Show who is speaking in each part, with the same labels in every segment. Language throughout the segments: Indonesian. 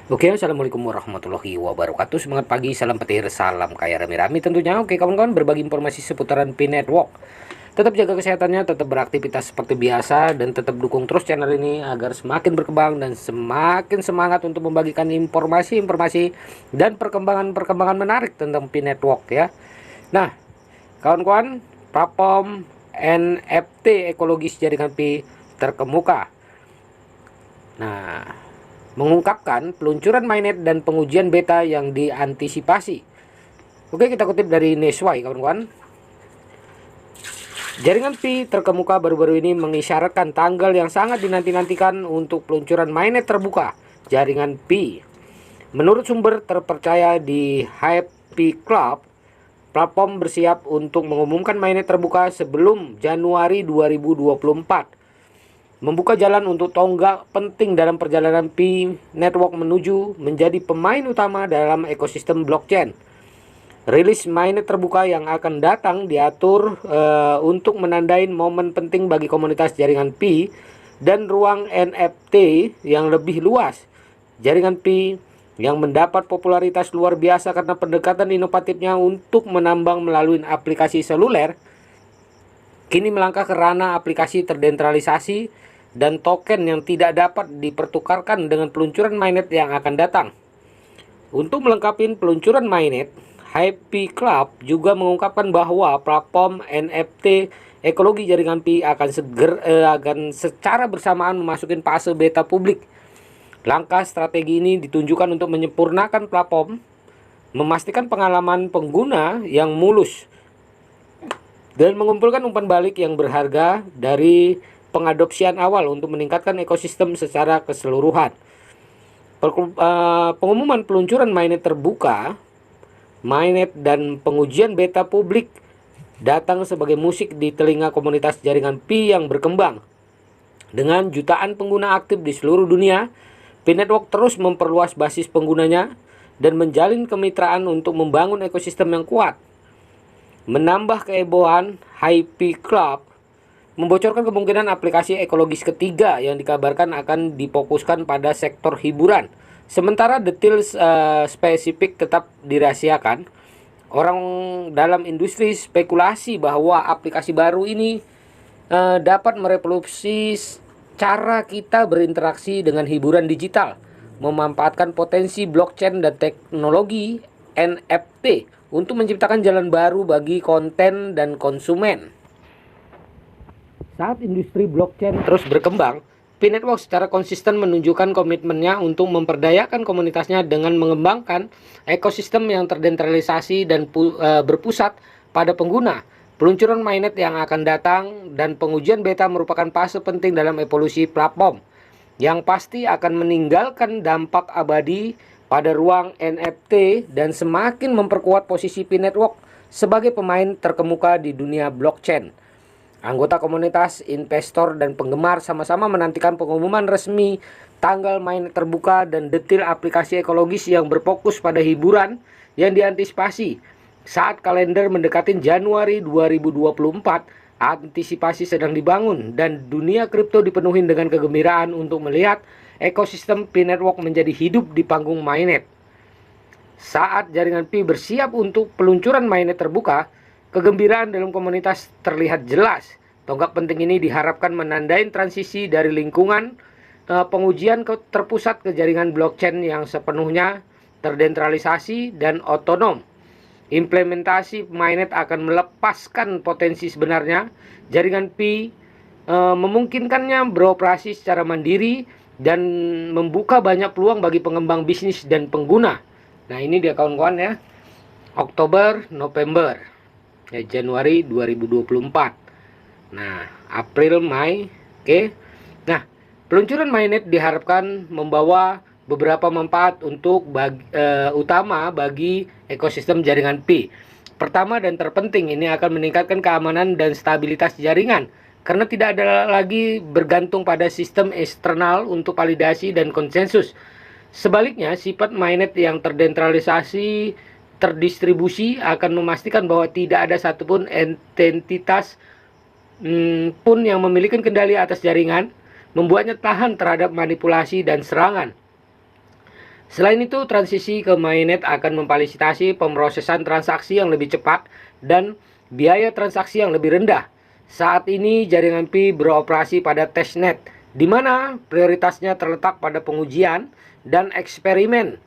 Speaker 1: Oke, assalamualaikum warahmatullahi wabarakatuh. Semangat pagi, salam petir, salam kaya rame-rame tentunya. Oke, kawan-kawan, berbagi informasi seputaran P-Network. Tetap jaga kesehatannya, tetap beraktivitas seperti biasa, dan tetap dukung terus channel ini agar semakin berkembang dan semakin semangat untuk membagikan informasi-informasi dan perkembangan-perkembangan menarik tentang P-Network ya. Nah, kawan-kawan, platform NFT ekologis jaringan Pi terkemuka. Nah, mengungkapkan peluncuran mainnet dan pengujian beta yang diantisipasi. Oke, kita kutip dari Nesway, kawan-kawan. Jaringan Pi terkemuka baru-baru ini mengisyaratkan tanggal yang sangat dinanti-nantikan untuk peluncuran mainnet terbuka jaringan Pi. Menurut sumber terpercaya di Happy Club, platform bersiap untuk mengumumkan mainnet terbuka sebelum Januari 2024. Membuka jalan untuk tonggak penting dalam perjalanan P-Network menuju menjadi pemain utama dalam ekosistem blockchain. Rilis mainnet terbuka yang akan datang diatur untuk menandai momen penting bagi komunitas jaringan Pi dan ruang NFT yang lebih luas. Jaringan Pi yang mendapat popularitas luar biasa karena pendekatan inovatifnya untuk menambang melalui aplikasi seluler, kini melangkah ke ranah aplikasi terdesentralisasi dan token yang tidak dapat dipertukarkan dengan peluncuran mainnet yang akan datang. Untuk melengkapi peluncuran mainnet, Happy Club juga mengungkapkan bahwa platform NFT ekologi jaringan Pi akan secara bersamaan memasuki fase beta publik. Langkah strategi ini ditunjukkan untuk menyempurnakan platform, memastikan pengalaman pengguna yang mulus, dan mengumpulkan umpan balik yang berharga dari pengadopsian awal untuk meningkatkan ekosistem secara keseluruhan. Pengumuman peluncuran mainnet terbuka, mainnet dan pengujian beta publik datang sebagai musik di telinga komunitas jaringan Pi yang berkembang. Dengan jutaan pengguna aktif di seluruh dunia, P-Network terus memperluas basis penggunanya dan menjalin kemitraan untuk membangun ekosistem yang kuat. Menambah kehebohan, Happy Club membocorkan kemungkinan aplikasi ekologis ketiga yang dikabarkan akan difokuskan pada sektor hiburan. Sementara detail spesifik tetap dirahasiakan. Orang dalam industri spekulasi bahwa aplikasi baru ini dapat merevolusi cara kita berinteraksi dengan hiburan digital, memanfaatkan potensi blockchain dan teknologi NFT untuk menciptakan jalan baru bagi konten dan konsumen. Saat industri blockchain terus berkembang, P-Network secara konsisten menunjukkan komitmennya untuk memperdayakan komunitasnya dengan mengembangkan ekosistem yang terdesentralisasi dan berpusat pada pengguna. Peluncuran mainnet yang akan datang dan pengujian beta merupakan fase penting dalam evolusi platform yang pasti akan meninggalkan dampak abadi pada ruang NFT dan semakin memperkuat posisi P-Network sebagai pemain terkemuka di dunia blockchain. Anggota komunitas, investor, dan penggemar sama-sama menantikan pengumuman resmi tanggal main terbuka dan detail aplikasi ekologis yang berfokus pada hiburan yang diantisipasi. Saat kalender mendekati Januari 2024, antisipasi sedang dibangun dan dunia kripto dipenuhi dengan kegembiraan untuk melihat ekosistem P-Network menjadi hidup di panggung mainnet. Saat jaringan Pi bersiap untuk peluncuran mainnet terbuka, kegembiraan dalam komunitas terlihat jelas. Tonggak penting ini diharapkan menandai transisi dari lingkungan pengujian terpusat ke jaringan blockchain yang sepenuhnya terdesentralisasi dan otonom. Implementasi mainnet akan melepaskan potensi sebenarnya. Jaringan Pi memungkinkannya beroperasi secara mandiri dan membuka banyak peluang bagi pengembang bisnis dan pengguna. Nah, ini dia kawan-kawan ya. Oktober, November. Ya, Januari 2024. Nah, April, Mei, oke. Nah, peluncuran mainnet diharapkan membawa beberapa manfaat untuk utama bagi ekosistem jaringan Pi. Pertama dan terpenting, ini akan meningkatkan keamanan dan stabilitas jaringan karena tidak ada lagi bergantung pada sistem eksternal untuk validasi dan konsensus. Sebaliknya, sifat mainnet yang terdesentralisasi terdistribusi akan memastikan bahwa tidak ada satupun entitas pun yang memiliki kendali atas jaringan, membuatnya tahan terhadap manipulasi dan serangan. Selain itu, transisi ke mainnet akan memfasilitasi pemrosesan transaksi yang lebih cepat dan biaya transaksi yang lebih rendah. Saat ini jaringan Pi beroperasi pada testnet, di mana prioritasnya terletak pada pengujian dan eksperimen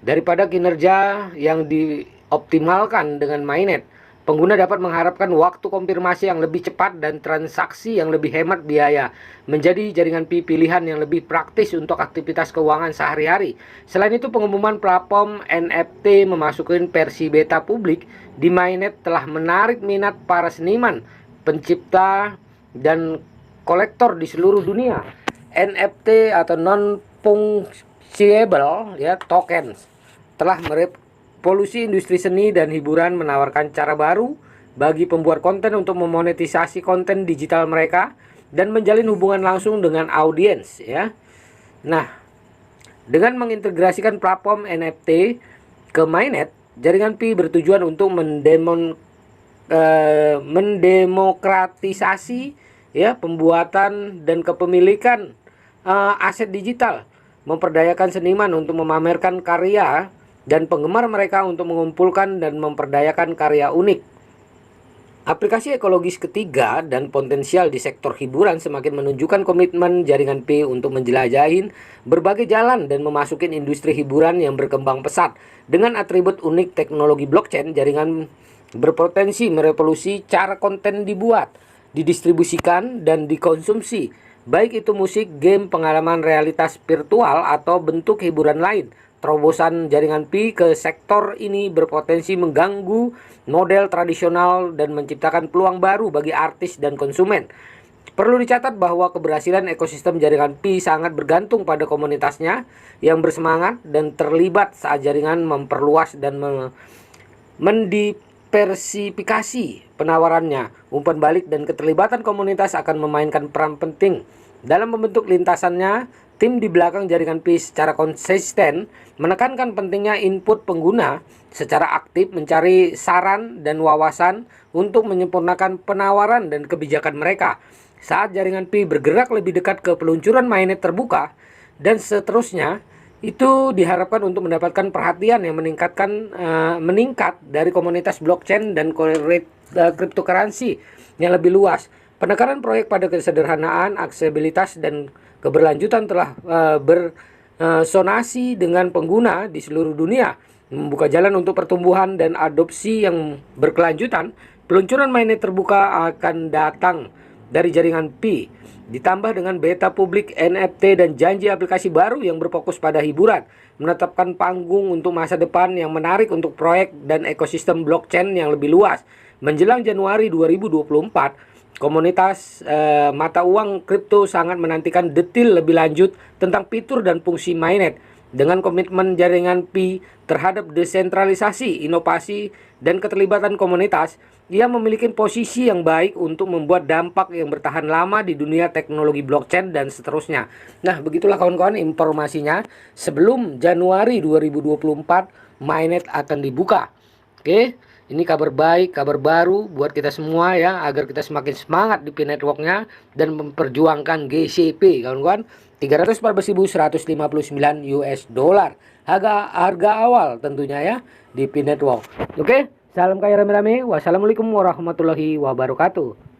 Speaker 1: daripada kinerja yang dioptimalkan dengan mainnet. Pengguna dapat mengharapkan waktu konfirmasi yang lebih cepat dan transaksi yang lebih hemat biaya, menjadi jaringan Pi pilihan yang lebih praktis untuk aktivitas keuangan sehari-hari. Selain itu, pengumuman platform NFT memasuki versi beta publik di mainnet telah menarik minat para seniman, pencipta, dan kolektor di seluruh dunia. NFT atau non-fungible tokens telah revolusi industri seni dan hiburan, menawarkan cara baru bagi pembuat konten untuk memonetisasi konten digital mereka dan menjalin hubungan langsung dengan audiens ya. Nah, dengan mengintegrasikan platform NFT ke mainnet, jaringan Pi bertujuan untuk mendemokratisasi ya pembuatan dan kepemilikan aset digital, memperdayakan seniman untuk memamerkan karya dan penggemar mereka untuk mengumpulkan dan memperdayakan karya unik. Aplikasi ekologis ketiga dan potensial di sektor hiburan semakin menunjukkan komitmen jaringan Pi untuk menjelajahin berbagai jalan dan memasuki industri hiburan yang berkembang pesat. Dengan atribut unik teknologi blockchain, jaringan berpotensi merevolusi cara konten dibuat, didistribusikan, dan dikonsumsi, baik itu musik, game, pengalaman realitas virtual, atau bentuk hiburan lain. Terobosan jaringan Pi ke sektor ini berpotensi mengganggu model tradisional dan menciptakan peluang baru bagi artis dan konsumen. Perlu dicatat bahwa keberhasilan ekosistem jaringan Pi sangat bergantung pada komunitasnya yang bersemangat dan terlibat saat jaringan memperluas dan mendiversifikasi penawarannya. Umpan balik dan keterlibatan komunitas akan memainkan peran penting dalam membentuk lintasannya. Tim di belakang jaringan Pi secara konsisten menekankan pentingnya input pengguna secara aktif, mencari saran dan wawasan untuk menyempurnakan penawaran dan kebijakan mereka. Saat jaringan Pi bergerak lebih dekat ke peluncuran mainnet terbuka dan seterusnya, itu diharapkan untuk mendapatkan perhatian yang meningkat dari komunitas blockchain dan cryptocurrency yang lebih luas. Penekanan proyek pada kesederhanaan, aksesibilitas, dan keberlanjutan telah bersonasi dengan pengguna di seluruh dunia, membuka jalan untuk pertumbuhan dan adopsi yang berkelanjutan. Peluncuran mainnet terbuka akan datang dari jaringan Pi, ditambah dengan beta publik NFT dan janji aplikasi baru yang berfokus pada hiburan, menetapkan panggung untuk masa depan yang menarik untuk proyek dan ekosistem blockchain yang lebih luas. Menjelang Januari 2024, komunitas mata uang kripto sangat menantikan detail lebih lanjut tentang fitur dan fungsi mainnet. Dengan komitmen jaringan Pi terhadap desentralisasi, inovasi, dan keterlibatan komunitas, ia memiliki posisi yang baik untuk membuat dampak yang bertahan lama di dunia teknologi blockchain dan seterusnya. Nah, begitulah kawan-kawan informasinya. Sebelum Januari 2024, mainnet akan dibuka. Oke. Ini kabar baik, kabar baru buat kita semua ya, agar kita semakin semangat di Pi Network-nya dan memperjuangkan GCP, kawan-kawan. 314.159 US dollar. Harga awal tentunya ya di Pi Network. Oke, salam kaya rame-rame. Wassalamualaikum warahmatullahi wabarakatuh.